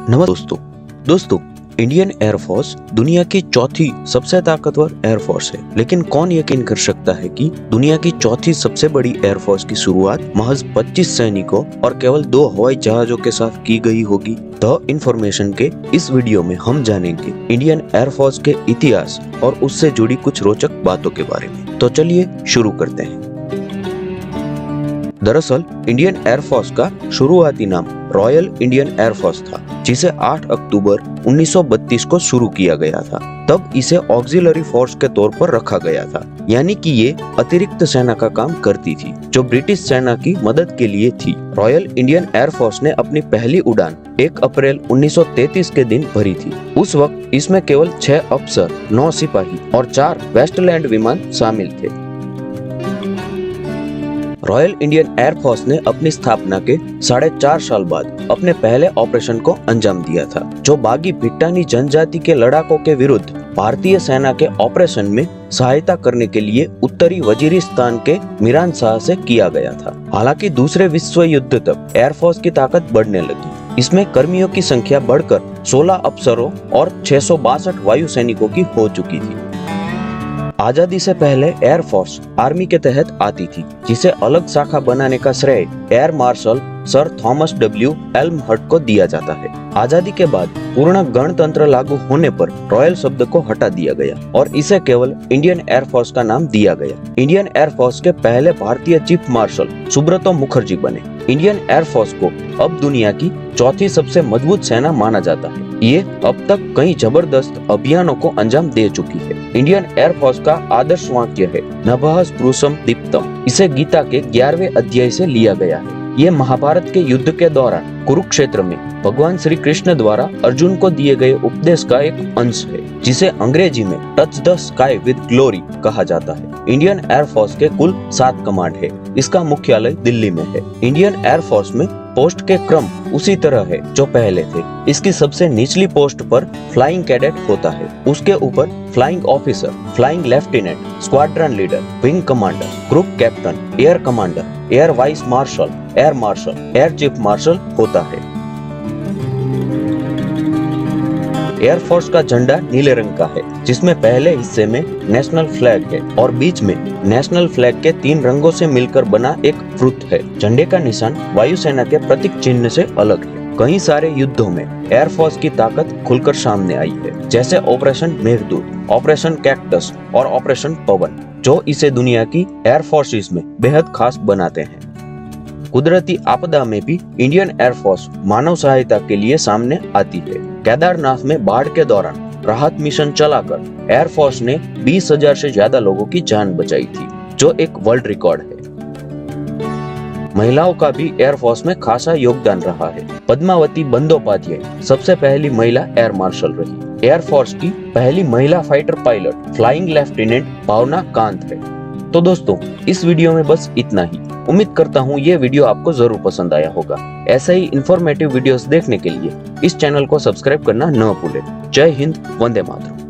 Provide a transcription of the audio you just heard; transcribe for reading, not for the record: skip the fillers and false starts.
दोस्तों Indian air force दुनिया की चौथी सबसे ताकतवर एयरफोर्स है। लेकिन कौन यकीन कर सकता है कि दुनिया की चौथी सबसे बड़ी एयरफोर्स की शुरुआत महज 25 सैनिकों और केवल 2 हवाई जहाजों के साथ की गई होगी। तो इन्फॉर्मेशन के इस वीडियो में हम जानेंगे इंडियन एयरफोर्स के इतिहास और उससे जुड़ी कुछ रोचक बातों के बारे में। तो चलिए शुरू करते हैं। दरअसल इंडियन एयरफोर्स का शुरुआती नाम रॉयल इंडियन एयरफोर्स था, जिसे 8 अक्टूबर 1932 को शुरू किया गया था। तब इसे ऑक्सिलरी फोर्स के तौर पर रखा गया था, यानी कि ये अतिरिक्त सेना का काम करती थी जो ब्रिटिश सेना की मदद के लिए थी। रॉयल इंडियन एयरफोर्स ने अपनी पहली उड़ान 1 अप्रैल 1933 के दिन भरी थी। उस वक्त इसमें केवल 6 अफसर, 9 सिपाही और 4 वेस्टलैंड विमान शामिल थे। रॉयल इंडियन एयरफोर्स ने अपनी स्थापना के 4.5 साल बाद अपने पहले ऑपरेशन को अंजाम दिया था, जो बागी भिट्टानी जनजाति के लड़ाकों के विरुद्ध भारतीय सेना के ऑपरेशन में सहायता करने के लिए उत्तरी वजीरिस्तान के मीरान शाह से किया गया था। हालांकि दूसरे विश्व युद्ध तक एयरफोर्स की ताकत बढ़ने लगी। इसमें कर्मियों की संख्या बढ़कर 16 अफसरों और 662 वायु सैनिकों की हो चुकी थी। आजादी से पहले एयरफोर्स आर्मी के तहत आती थी, जिसे अलग शाखा बनाने का श्रेय air marshal sir Thomas W Elmhirst को दिया जाता है। आजादी के बाद पूर्ण गणतंत्र लागू होने पर रॉयल शब्द को हटा दिया गया और इसे केवल इंडियन एयरफोर्स का नाम दिया गया। इंडियन एयरफोर्स के पहले भारतीय चीफ मार्शल सुब्रतो मुखर्जी बने। इंडियन एयरफोर्स को अब दुनिया की चौथी सबसे मजबूत सेना माना जाता है। ये अब तक कई जबरदस्त अभियानों को अंजाम दे चुकी है। इंडियन एयरफोर्स का आदर्श वाक्य है नभः स्पृशं दीप्तम्। इसे गीता के 11वें अध्याय से लिया गया है। ये महाभारत के युद्ध के दौरान कुरुक्षेत्र में भगवान श्री कृष्ण द्वारा अर्जुन को दिए गए उपदेश का एक अंश है, जिसे अंग्रेजी में touch the sky with glory कहा जाता है। इंडियन एयरफोर्स के कुल 7 कमांड है। इसका मुख्यालय दिल्ली में है। इंडियन एयरफोर्स में पोस्ट के क्रम उसी तरह है जो पहले थे। इसकी सबसे निचली पोस्ट पर फ्लाइंग कैडेट होता है। उसके ऊपर flying officer, flying lieutenant, squadron leader, wing commander, group captain, air commander, air vice marshal, air chief marshal होता है। एयरफोर्स का झंडा नीले रंग का है, जिसमें पहले हिस्से में नेशनल फ्लैग है और बीच में नेशनल फ्लैग के 3 रंगों से मिलकर बना एक वृत्त है। झंडे का निशान वायुसेना के प्रतीक चिन्ह से अलग है। कई सारे युद्धों में एयरफोर्स की ताकत खुलकर सामने आई है, जैसे ऑपरेशन मेघदूत, ऑपरेशन कैक्टस और ऑपरेशन पवन, जो इसे दुनिया की एयरफोर्सेस में बेहद खास बनाते हैं। कुदरती आपदा में भी इंडियन एयरफोर्स मानव सहायता के लिए सामने आती है। केदारनाथ में बाढ़ के दौरान राहत मिशन चलाकर एयरफोर्स ने 20,000 से ज्यादा लोगों की जान बचाई थी, जो एक वर्ल्ड रिकॉर्ड है। महिलाओं का भी एयरफोर्स में खासा योगदान रहा है। पद्मावती बंदोपाध्याय सबसे पहली महिला एयर मार्शल रही। एयरफोर्स की पहली महिला फाइटर पायलट फ्लाइंग लेफ्टिनेंट भावना कांत है। तो दोस्तों, इस वीडियो में बस इतना ही। उम्मीद करता हूँ ये वीडियो आपको जरूर पसंद आया होगा। ऐसे ही इंफॉर्मेटिव वीडियोस देखने के लिए इस चैनल को सब्सक्राइब करना न भूलें। जय हिंद, वंदे मातरम।